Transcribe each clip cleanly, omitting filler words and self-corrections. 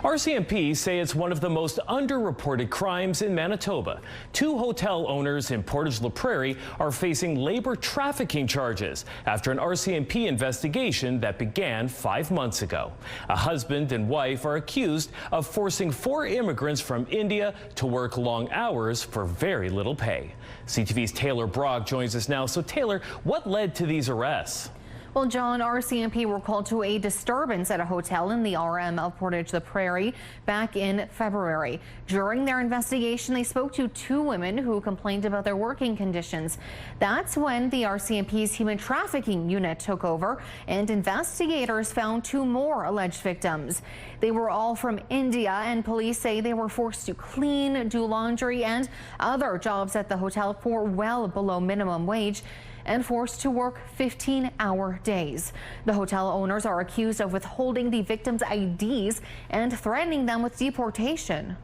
RCMP say it's one of the most underreported crimes in Manitoba. Two hotel owners in Portage la Prairie are facing labor trafficking charges after an RCMP investigation that began 5 months ago. A husband and wife are accused of forcing 4 immigrants from India to work long hours for very little pay. CTV's Taylor Brock joins us now. So Taylor, what led to these arrests? Well, John, RCMP were called to a disturbance at a hotel in the RM of Portage la Prairie back in February. During their investigation, they spoke to 2 women who complained about their working conditions. That's when the RCMP's human trafficking unit took over, and investigators found 2 more alleged victims. They were all from India, and police say they were forced to clean, do laundry, and other jobs at the hotel for well below minimum wage, and forced to work 15-hour days. The hotel owners are accused of withholding the victims' IDs and threatening them with deportation.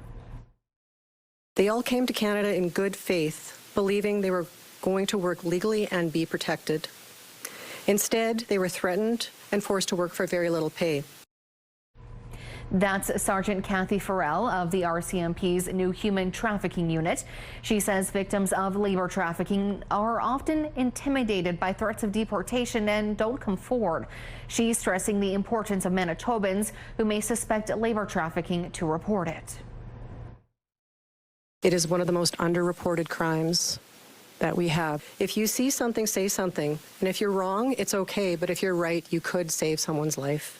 They all came to Canada in good faith, believing they were going to work legally and be protected. Instead, they were threatened and forced to work for very little pay. That's Sergeant Kathy Farrell of the RCMP's new human trafficking unit. She says victims of labor trafficking are often intimidated by threats of deportation and don't come forward. She's stressing the importance of Manitobans who may suspect labor trafficking to report it. It is one of the most underreported crimes that we have. If you see something, say something. And if you're wrong, it's okay. But if you're right, you could save someone's life.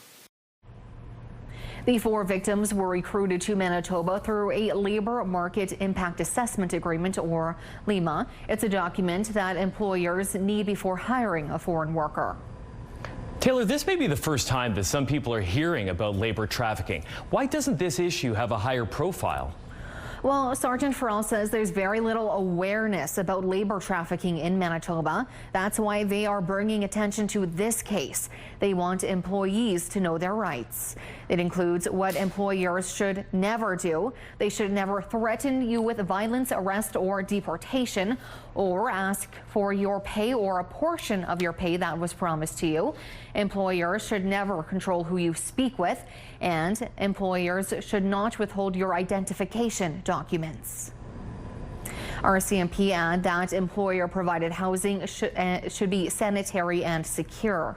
The 4 victims were recruited to Manitoba through a Labor Market Impact Assessment Agreement, or LIMA. It's a document that employers need before hiring a foreign worker. Taylor, this may be the first time that some people are hearing about labor trafficking. Why doesn't this issue have a higher profile? Well, Sergeant Farrell says there's very little awareness about labor trafficking in Manitoba. That's why they are bringing attention to this case. They want employees to know their rights. It includes what employers should never do. They should never threaten you with violence, arrest, or deportation, or ask for your pay or a portion of your pay that was promised to you. Employers should never control who you speak with, and employers should not withhold your identification documents. RCMP add that employer-provided housing should be sanitary and secure.